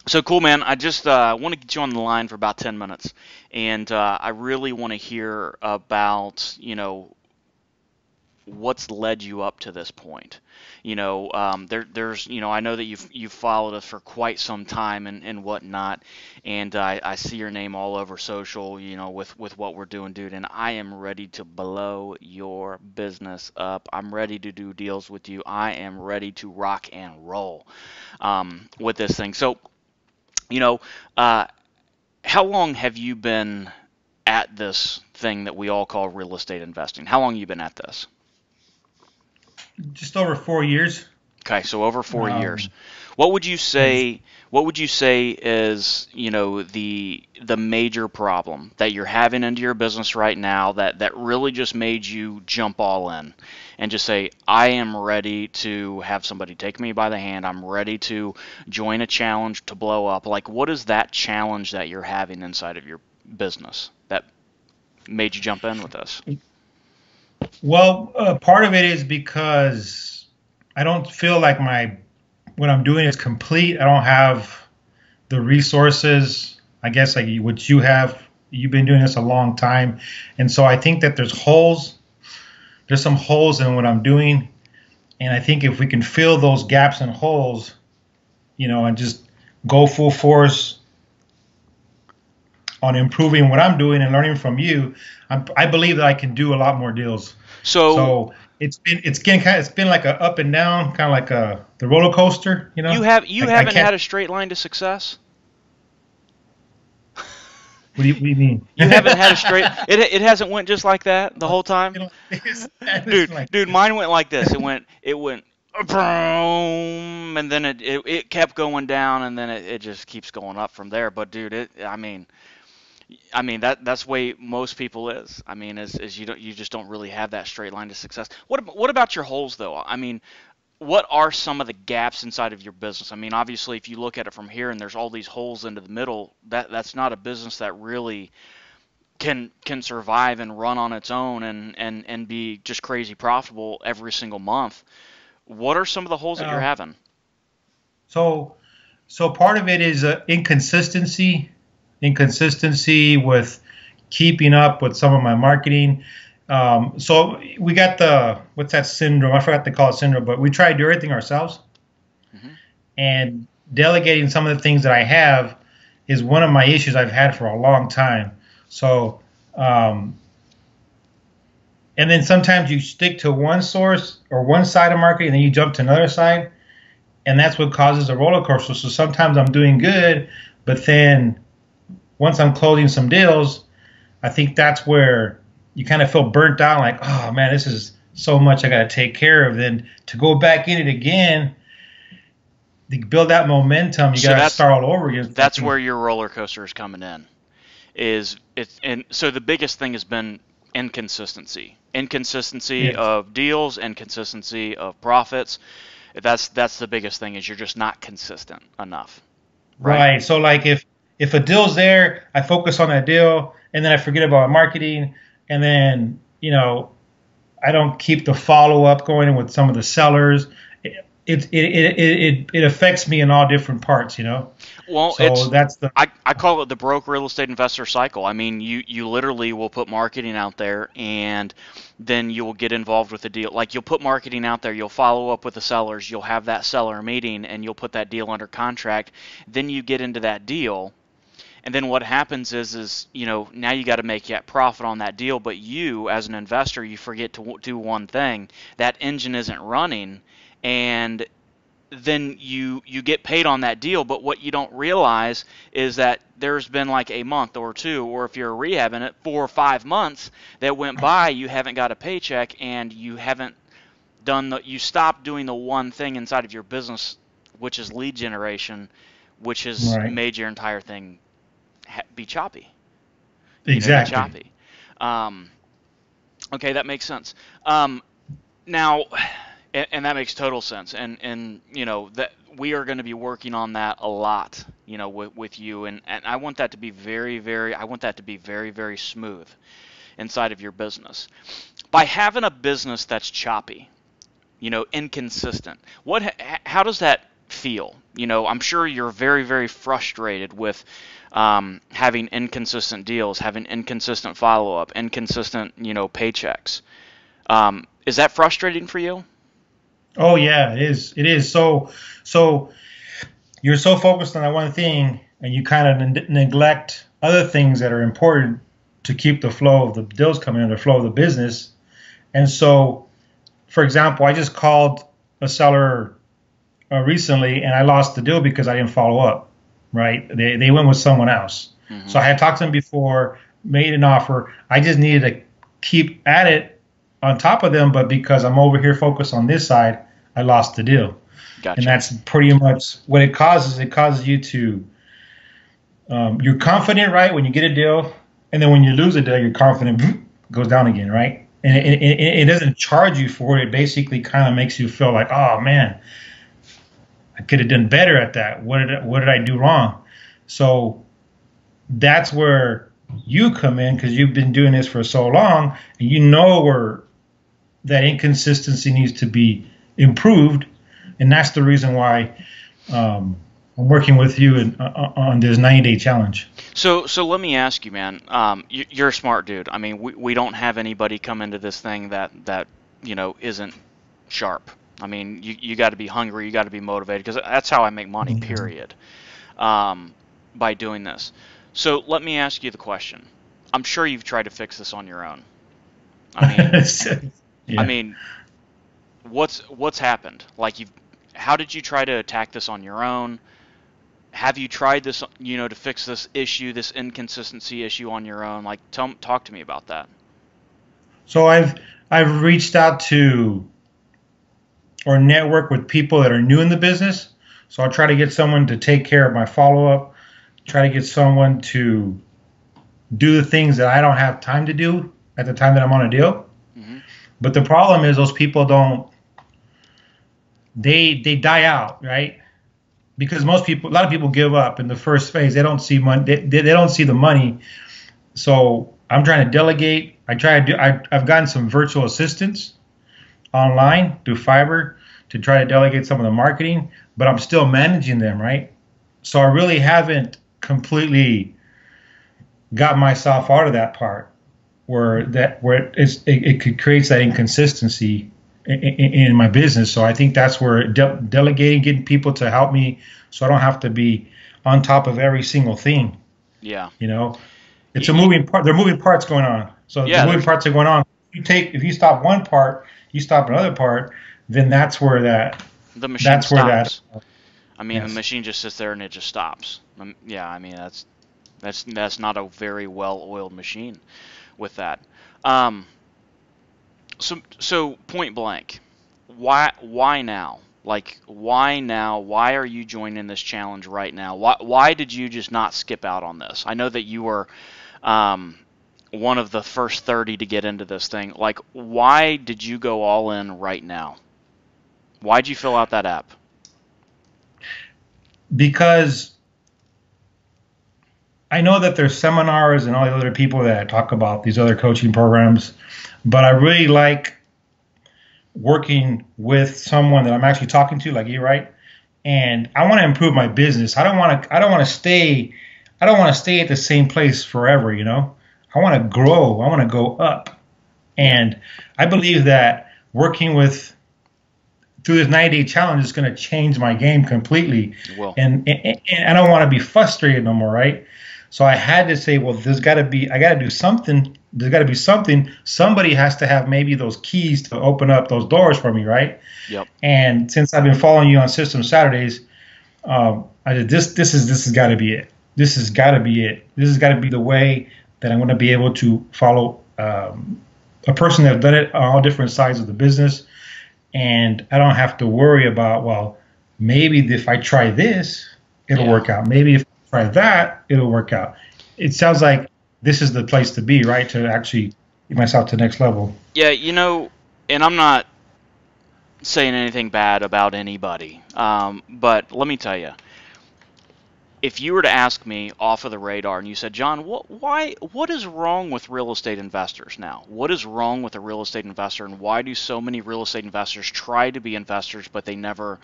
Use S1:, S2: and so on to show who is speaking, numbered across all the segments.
S1: So cool, man. I just want to get you on the line for about 10 minutes, and I really want to hear about, what's led you up to this point. There's, I know that you've followed us for quite some time and whatnot, and I see your name all over social, with what we're doing, dude. And I am ready to blow your business up. I'm ready to do deals with you. I am ready to rock and roll with this thing. So, you know, uh, how long have you been at this thing that we all call real estate investing? How long have you been at this?
S2: Just over 4 years.
S1: Okay, so over 4 years.
S2: Um,
S1: What would you
S2: yes.
S1: say? What would you say is, the major problem that you're having into your business right now that really just made you jump all in and just say, I am ready to have somebody take me by the hand. I'm ready to join a challenge to blow up. Like, what is that challenge that you're having inside of your business that made you jump in with this?
S2: Well, part of it is because I don't feel like my what I'm doing is complete. I don't have the resources, I guess, like what you have. You've been doing this a long time, and so I think that there's holes. There's some holes in what I'm doing, and I think if we can fill those gaps and holes, and just go full force on improving what I'm doing and learning from you, I believe that I can do a lot more deals.
S1: So
S2: So it's been like a up and down, kind of like a the roller coaster.
S1: you
S2: I
S1: haven't
S2: can't.
S1: had a straight line to success?
S2: What do you mean?
S1: You haven't had a straight. It hasn't went just like that the whole time,
S2: It's
S1: dude.
S2: like
S1: Dude, mine went like this. It went boom, and then it kept going down, and then it just keeps going up from there. But dude, that's way most people is. I mean, is you just don't really have that straight line to success. What about your holes though? I mean, what are some of the gaps inside of your business? I mean, obviously, if you look at it from here and there's all these holes into the middle, that's not a business that really can survive and run on its own and be just crazy profitable every single month. What are some of the holes that you're
S2: uh,
S1: having?
S2: so so part of it is inconsistency with keeping up with some of my marketing. So we got the what's that syndrome? I forgot to call it syndrome, but we try to do everything ourselves,
S1: Hmm.
S2: and delegating some of the things that I have is one of my issues I've had for a long time. So, um, and then sometimes you stick to one source or one side of marketing, and then you jump to another side, and that's what causes a roller coaster. So sometimes I'm doing good, but then once I'm closing some deals, I think that's where you kind of feel burnt out, like, oh man, this is so much I got to take care of. Then to go back in it again, to build that momentum, you
S1: So
S2: got to
S1: that's
S2: start all over again.
S1: that's where your roller coaster is coming in. And so the biggest thing has been inconsistency
S2: Yes.
S1: of deals, inconsistency of profits. That's the biggest thing, is you're just not consistent enough, right?
S2: Right. So like if a deal's there, I focus on that deal, and then I forget about marketing, and then I don't keep the follow up going with some of the sellers. It affects me in all different parts.
S1: Well,
S2: So that's the
S1: I call it the broke real estate investor cycle. I mean, you literally will put marketing out there, and then you will get involved with the deal. Like, you'll put marketing out there, you'll follow up with the sellers, you'll have that seller meeting, and you'll put that deal under contract. Then you get into that deal, and then what happens is now you got to make that profit on that deal. But you, as an investor, you forget to do one thing. That engine isn't running, and then you get paid on that deal. But what you don't realize is that there's been like a month or two, or if you're rehabbing it, 4 or 5 months that went by, you haven't got a paycheck, and you haven't you stopped doing the one thing inside of your business, which is lead generation, which has
S2: right.
S1: made your entire thing be choppy. Be
S2: Exactly.
S1: choppy. um, okay, that makes sense. Now, and that makes total sense. And that we are going to be working on that a lot, with you. And I want that to be very, very smooth inside of your business. By having a business that's choppy, inconsistent, how does that feel? I'm sure you're very, very frustrated with having inconsistent deals, having inconsistent follow-up, inconsistent, paychecks. Is that frustrating for you?
S2: Oh yeah, it is. It is. So you're so focused on that one thing, and you kind of neglect other things that are important to keep the flow of the deals coming in, the flow of the business. And so, for example, I just called a seller recently, and I lost the deal because I didn't follow up. Right? They went with someone else. So
S1: Hmm.
S2: I had talked to them before, made an offer. I just needed to keep at it on top of them, but because I'm over here focused on this side, I lost the deal. And
S1: Gotcha.
S2: that's pretty much what it causes. It causes you to, you're confident, right, when you get a deal, and then when you lose a deal, your confidence goes down again, right? And
S1: Hmm.
S2: it doesn't charge you for it. It basically kind of makes you feel like, oh man, I could have done better at that. What did I do wrong? So that's where you come in because you've been doing this for so long, and you know where that inconsistency needs to be improved, and that's the reason why I'm working with you on this 90-day challenge.
S1: So let me ask you, man. You're a smart dude. I mean, we don't have anybody come into this thing that isn't sharp. I mean, you got to be hungry. You got to be motivated because that's how I make money.
S2: Mhm.
S1: Period. By doing this. So let me ask you the question. I'm sure you've tried to fix this on your own. I mean, I
S2: Yeah.
S1: mean, what's happened? Like how did you try to attack this on your own? Have you tried this, to fix this issue, this inconsistency issue on your own? Like, talk to me about that.
S2: So I've reached out to or network with people that are new in the business. So I'll try to get someone to take care of my follow up, try to get someone to do the things that I don't have time to do at the time that I'm on a deal.
S1: Hmm.
S2: But the problem is those people don't they die out, right? Because a lot of people give up in the first phase. They don't see money. They don't see the money. So I'm trying to delegate. I've gotten some virtual assistants online through Fiverr to try to delegate some of the marketing, but I'm still managing them, right? So I really haven't completely got myself out of that part where it could creates that inconsistency in my business. So I think that's where delegating, getting people to help me, so I don't have to be on top of every single thing.
S1: Yeah.
S2: You know, it's a
S1: Y- y-
S2: moving part. There are moving parts going on. So the
S1: yeah.
S2: moving
S1: There's
S2: parts are going on. If you stop one part, you stop another part, then
S1: the machine
S2: that's where that
S1: stops. I mean, the
S2: yes.
S1: machine just sits there and it just stops. Yeah. I mean, that's not a very well-oiled machine with that. Um, so point blank, why now? Like, why now? Why are you joining this challenge right now? Why did you just not skip out on this? I know that you were um, one of the first 30 to get into this thing. Like, why did you go all in right now? Why'd you fill out that app?
S2: Because I know that there's seminars and all the other people that talk about these other coaching programs, but I really like working with someone that I'm actually talking to, like you, right? And I want to improve my business. I don't want to stay at the same place forever, you know? I want to grow. I want to go up.
S1: Yeah,
S2: And I believe that working with through this 90-day challenge is going to change my game completely.
S1: it will.
S2: And I don't want to be frustrated no more, right? So I had to say, well, I got to do something. There's got to be something. Somebody has to have maybe those keys to open up those doors for me, right?
S1: Yep.
S2: And since I've been following you on System Saturdays, I said, this has got to be it. This has got to be it. This has got to be the way that I'm going to be able to follow a person that's done it on all different sides of the business, and I don't have to worry about, well, maybe if I try this, it'll
S1: Yeah.
S2: work out. Maybe if I try that, it'll work out. It sounds like this is the place to be, right? To actually get myself to the next level.
S1: Yeah, and I'm not saying anything bad about anybody, but let me tell you, if you were to ask me off of the radar and you said, John, what is wrong with real estate investors now? What is wrong with a real estate investor, and why do so many real estate investors try to be investors, but they never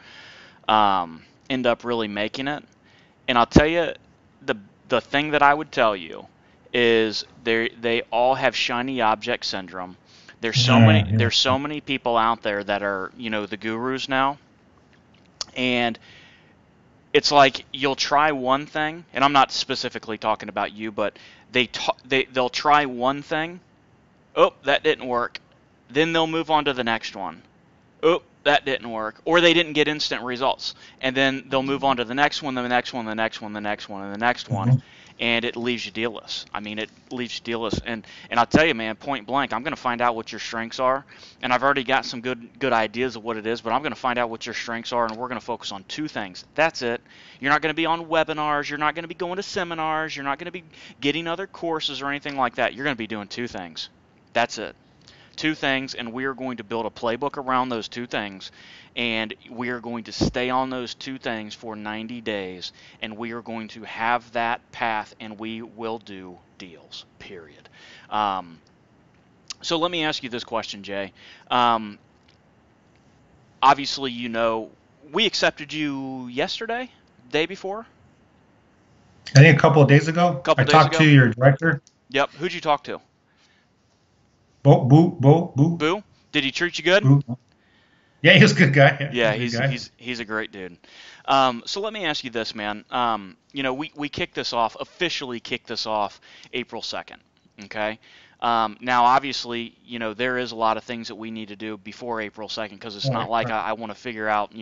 S1: end up really making it. And I'll tell you, the the thing that I would tell you is they all have shiny object syndrome.
S2: Yeah.
S1: There's so many people out there that are, the gurus now, and it's like you'll try one thing, and I'm not specifically talking about you, but they'll try one thing. Oh, that didn't work. Then they'll move on to the next one. Oh, that didn't work, or they didn't get instant results, and then they'll move on to the next one, the next one, the next one, the next one, and the next one,
S2: Mhm.
S1: and it leaves you dealless. I mean, it leaves you dealless, and I'll tell you, man, point blank, I'm going to find out what your strengths are, and I've already got some good ideas of what it is, but I'm going to find out what your strengths are, and we're going to focus on two things. That's it. You're not going to be on webinars. You're not going to be going to seminars. You're not going to be getting other courses or anything like that. You're going to be doing two things. That's it. Two things, and we are going to build a playbook around those two things, and we are going to stay on those two things for 90 days, and we are going to have that path, and we will do deals, period. So let me ask you this question, Jay. Obviously, we accepted you yesterday, day before,
S2: I think a couple of days
S1: a
S2: ago, I
S1: couple days
S2: talked to
S1: ago.
S2: your director,
S1: Yep. Who'd you talk to?
S2: Boo.
S1: Boo? Did he treat you good?
S2: Boo. Yeah, he was a good guy. Yeah, he's
S1: Yeah,
S2: a good
S1: he's
S2: guy.
S1: he's he's a great dude. So let me ask you this, man. We kicked this off, officially kicked this off April 2nd. Okay. Now, obviously, there is a lot of things that we need to do before April 2nd, because it's not
S2: Right,
S1: like
S2: right,
S1: I want to figure out,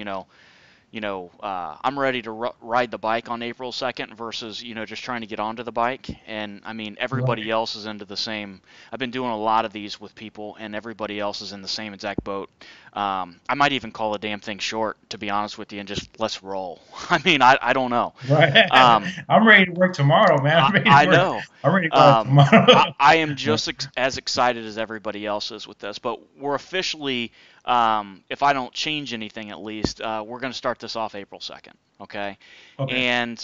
S1: I'm ready to ride the bike on April 2nd versus, just trying to get onto the bike. And I mean, everybody
S2: right.
S1: else is into the same. I've been doing a lot of these with people, and everybody else is in the same exact boat. I might even call the damn thing short, to be honest with you, and just let's roll. I mean, I don't know.
S2: Right.
S1: Um,
S2: I'm ready to work tomorrow, man. I'm ready to
S1: I
S2: work.
S1: know.
S2: I'm ready to go out tomorrow.
S1: I am just as excited as everybody else is with this, but we're officially, if I don't change anything at least, we're going to start this off April 2nd, okay?
S2: Okay.
S1: And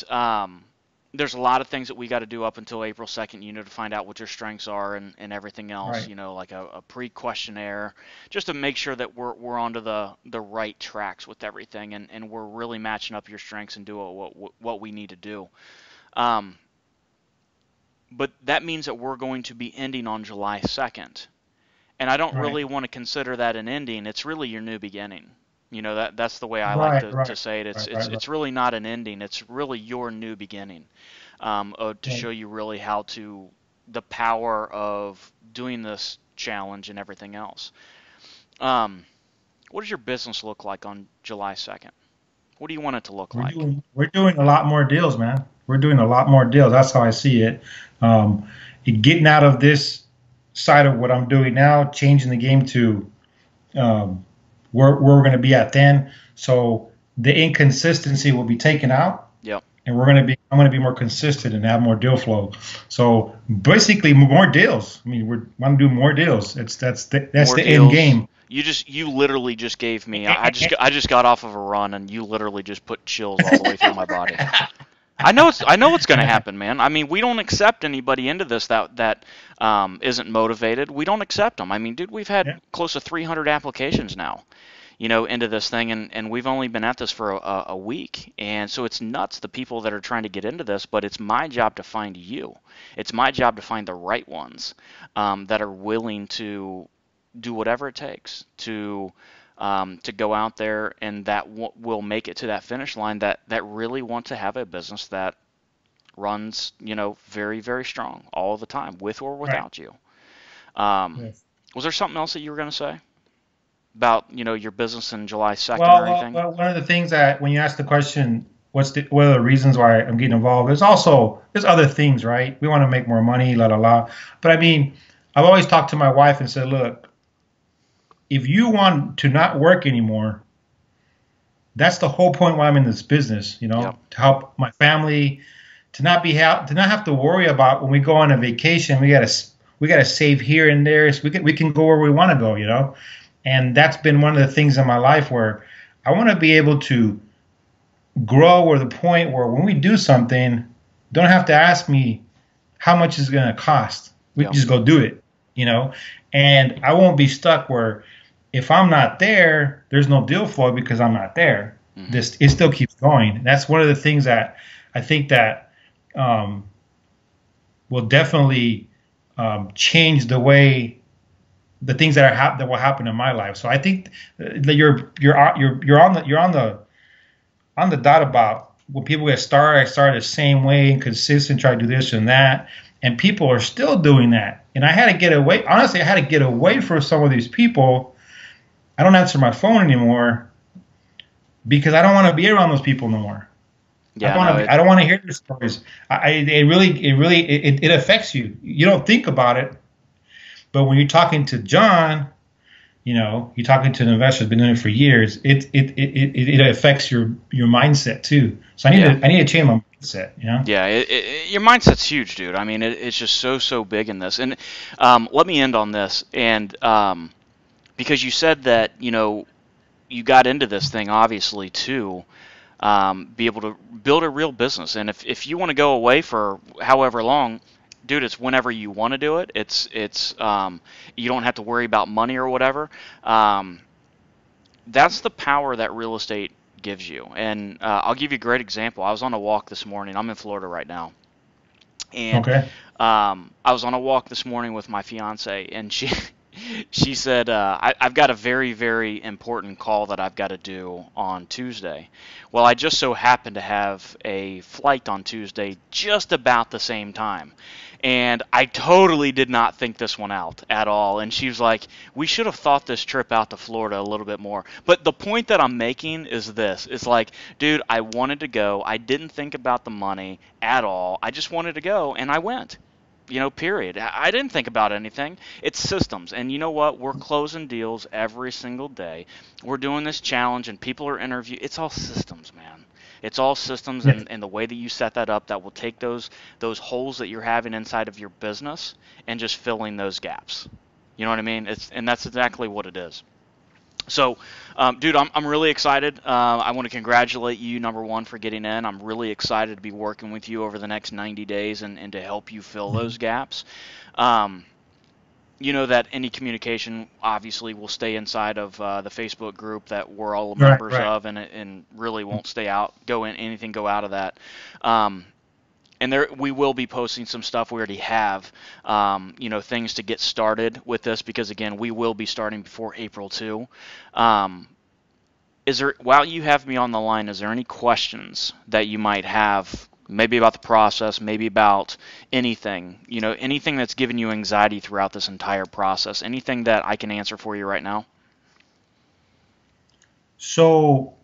S1: there's a lot of things that we got to do up until April 2nd, to find out what your strengths are and everything else,
S2: Right.
S1: like a pre-questionnaire, just to make sure that we're onto the right tracks with everything, and we're really matching up your strengths and doing what we need to do. Um, but that means that we're going to be ending on July 2nd. And I don't
S2: Right.
S1: really want to consider that an ending. It's really your new beginning. That's the way I like
S2: Right.
S1: to
S2: Right.
S1: say it. It's
S2: Right.
S1: it's
S2: Right. Right.
S1: it's really not an ending. It's really your new beginning, to
S2: Right.
S1: show you really how to the power of doing this challenge and everything else. Um, what does your business look like on July 2nd? What do you want it to look like?
S2: We're doing a lot more deals, man. We're doing a lot more deals. That's how I see it. Um, Getting out of this side of what I'm doing now, changing the game to where we're going to be at then. So the inconsistency will be taken out,
S1: Yep.
S2: and I'm going to be more consistent and have more deal flow. So basically, more deals. I mean, we want to do more deals. That's
S1: More
S2: the end
S1: deals.
S2: game.
S1: You literally just gave me. I just got off of a run, and you literally just put chills all the way through my body. I know what's going to happen, man. I mean, we don't accept anybody into this that isn't motivated. We don't accept them. I mean, dude, we've had
S2: Yeah,
S1: close to 300 applications now, into this thing, and we've only been at this for a week, and so it's nuts the people that are trying to get into this. But it's my job to find you. It's my job to find the right ones, that are willing to do whatever it takes to go out there, and that will make it to that finish line, that really want to have a business that runs, very, very strong all the time, with or
S2: right.
S1: without you. Um,
S2: Yes.
S1: was there something else that you were going to say about, your business in July 2nd or anything?
S2: Well, one of the things that when you ask the question, what are the reasons why I'm getting involved? There's other things, right? We want to make more money, la la la. But I mean, I've always talked to my wife and said, look, if you want to not work anymore, that's the whole point why I'm in this business,
S1: Yep.
S2: to help my family, to not have to worry about when we go on a vacation, we gotta save here and there so we can go where we want to go. And that's been one of the things in my life where I want to be able to grow or the point where when we do something, don't have to ask me how much is it going to cost. We can
S1: Yep.
S2: just go do it. And I won't be stuck where if I'm not there, there's no deal flow because I'm not there.
S1: Hmm.
S2: this it still keeps going. And that's one of the things that I think that um, will definitely change the way the things that that will happen in my life. So I think that you're on the dot about when people get started. I started the same way and consistent, try to do this and that, and people are still doing that. And I had to get away. Honestly, I had to get away from some of these people. I don't answer my phone anymore because I don't want to be around those people no more. I
S1: Yeah,
S2: don't want
S1: no,
S2: to. I don't want to hear their stories. It affects you. You don't think about it, but when you're talking to John, you're talking to an investor who's been doing it for years. It affects your mindset too. So
S1: yeah,
S2: I need to change my mindset.
S1: yeah. Your mindset's huge, dude. I mean, it's just so big in this. And let me end on this. And because you said that you got into this thing obviously to be able to build a real business. And if you want to go away for however long, dude, it's whenever you want to do it. It's you don't have to worry about money or whatever. Um, that's the power that real estate gives you. And I'll give you a great example. I was on a walk this morning. I'm in Florida right now, and
S2: Okay.
S1: I was on a walk this morning with my fiance, and she said, I've got a very important call that I've got to do on Tuesday. Well, I just so happened to have a flight on Tuesday just about the same time. And I totally did not think this one out at all. And she was like, we should have thought this trip out to Florida a little bit more. But the point that I'm making is this. It's like, dude, I wanted to go. I didn't think about the money at all. I just wanted to go, and I went. Period. I didn't think about anything. It's systems. And you know what? We're closing deals every single day. We're doing this challenge, and people are interviewing. It's all systems, man. It's all systems,
S2: Yes.
S1: and the way that you set that up that will take those holes that you're having inside of your business and just filling those gaps. You know what I mean? And that's exactly what it is. So, dude, I'm really excited. I want to congratulate you, number one, for getting in. I'm really excited to be working with you over the next 90 days and to help you fill those gaps. Um, you know that any communication obviously will stay inside of the Facebook group that we're all
S2: Right.
S1: members
S2: Right.
S1: of, and really won't stay out, go out of that. Um, and there we will be posting some stuff. We already have, things to get started with this because again, we will be starting before April 2. Um, while you have me on the line, is there any questions that you might have, maybe about the process, maybe about anything, anything that's given you anxiety throughout this entire process, anything that I can answer for you right now?
S2: So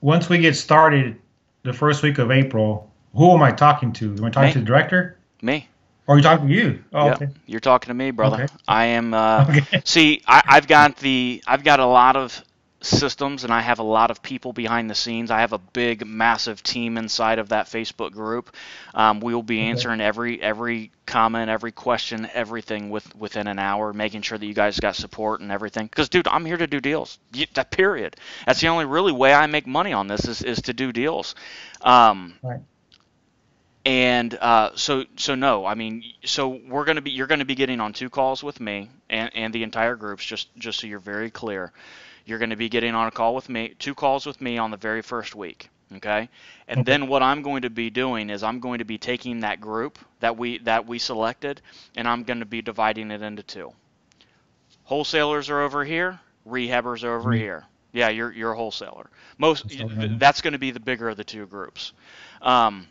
S2: once we get started, the first week of April, who am I talking to? Am I talking
S1: Me,
S2: to the director,
S1: me.
S2: or are you talking to you? Oh,
S1: Yep,
S2: okay.
S1: you're talking to me, brother.
S2: Okay.
S1: I am.
S2: Okay.
S1: See, I've got a lot of systems, and I have a lot of people behind the scenes. I have a big, massive team inside of that Facebook group. We will be
S2: Okay.
S1: answering every comment, every question, everything within an hour, making sure that you guys got support and everything. Because, dude, I'm here to do deals. That period. That's the only really way I make money on this is to do deals. Um,
S2: Right.
S1: and so no, I mean, so you're gonna be getting on two calls with me and the entire groups, just so you're very clear. You're going to be getting on a call with me, two calls with me on the very first week, okay? And
S2: Okay.
S1: then what I'm going to be doing is I'm going to be taking that group that we selected, and I'm going to be dividing it into two. Wholesalers are over here, rehabbers are over
S2: Me.
S1: here. Yeah, you're a wholesaler.
S2: So,
S1: That's going to be the bigger of the two groups. Um,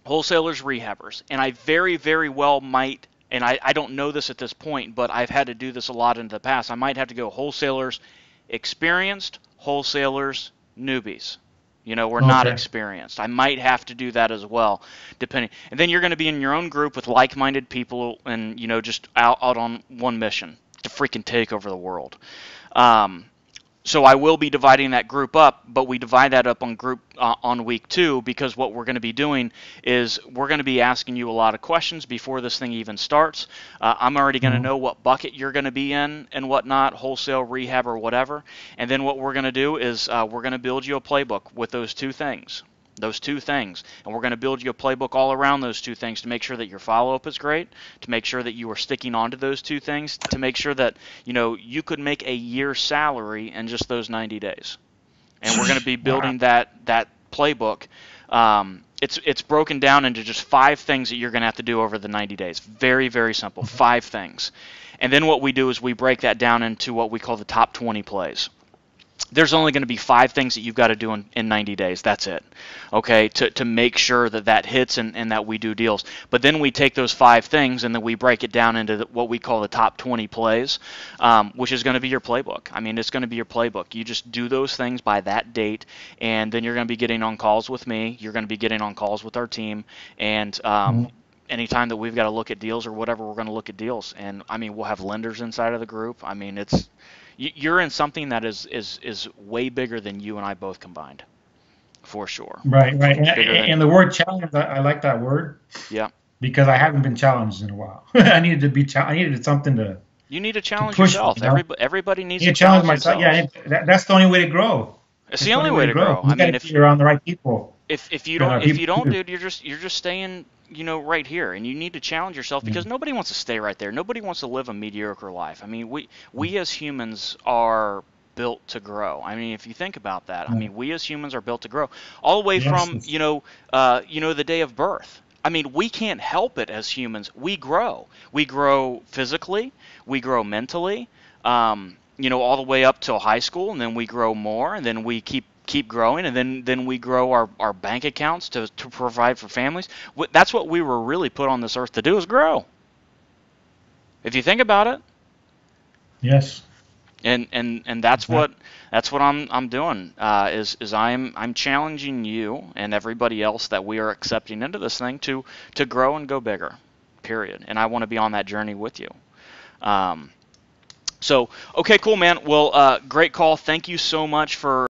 S1: Wholesalers, rehabbers, and I very well might, and I don't know this at this point, but I've had to do this a lot in the past. I might have to go wholesalers, experienced, wholesalers, newbies. We're not
S2: okay.
S1: experienced. I might have to do that as well, depending. And then you're going to be in your own group with like-minded people, and just out on one mission to freaking take over the world. Um, so I will be dividing that group up, but we divide that up on week 2 because what we're going to be doing is we're going to be asking you a lot of questions before this thing even starts. I'm already going to
S2: Mhm.
S1: know what bucket you're going to be in and whatnot, wholesale, rehab, or whatever. And then what we're going to do is we're going to build you a playbook with those two things. Those two things. And we're going to build you a playbook all around those two things to make sure that your follow-up is great, to make sure that you are sticking on to those two things, to make sure that, you could make a year's salary in just those 90 days. and we're going to be
S2: Wow.
S1: building that playbook. It's broken down into just 5 things that you're going to have to do over the 90 days. Very, very simple. 5 things. And then what we do is we break that down into what we call the top 20 plays. There's only going to be 5 things that you've got to do in 90 days. That's it. Okay, to make sure that hits and that we do deals. But then we take those 5 things and then we break it down into what we call the top 20 plays, which is going to be your playbook. I mean, it's going to be your playbook. You just do those things by that date, and then you're going to be getting on calls with me. You're going to be getting on calls with our team, and
S2: Mhm.
S1: anytime that we've got to look at deals or whatever, we're going to look at deals. And I mean, we'll have lenders inside of the group. I mean, you're in something that is way bigger than you and I both combined, for sure.
S2: Right, right.
S1: Bigger than
S2: And the word challenge, I like that word
S1: yeah.
S2: because I haven't been challenged in a while. I needed something
S1: You need to
S2: to
S1: challenge
S2: push me,
S1: yourself.
S2: you know?
S1: Everybody
S2: I
S1: needs
S2: need
S1: to
S2: to challenge
S1: challenge
S2: myself.
S1: themselves.
S2: Yeah, that's the only way to grow.
S1: It's
S2: It's
S1: the
S2: the
S1: only
S2: only way
S1: way
S2: to
S1: to
S2: grow.
S1: grow.
S2: You
S1: I
S2: got
S1: mean,
S2: to be around the right people.
S1: if you
S2: Because
S1: don't
S2: our
S1: if
S2: people
S1: you don't,
S2: too.
S1: dude, you're just staying, right here, and you need to challenge yourself because
S2: Mm.
S1: nobody wants to stay right there. Nobody wants to live a mediocre life. I mean, we as humans are built to grow. I mean, if you think about that, I
S2: Yeah.
S1: mean, we as humans are built to grow, all the way
S2: Yes.
S1: from the day of birth. I mean, we can't help it as humans. We grow. We grow physically. We grow mentally. All the way up till high school, and then we grow more, and then we keep growing, and then we grow our bank accounts to provide for families. That's what we were really put on this earth to do, is grow. If you think about it,
S2: Yes.
S1: and that's
S2: Exactly.
S1: what I'm doing, is I'm challenging you and everybody else that we are accepting into this thing to grow and go bigger. Period. And I want to be on that journey with you. Um, so okay, cool, man. Well, great call. Thank you so much for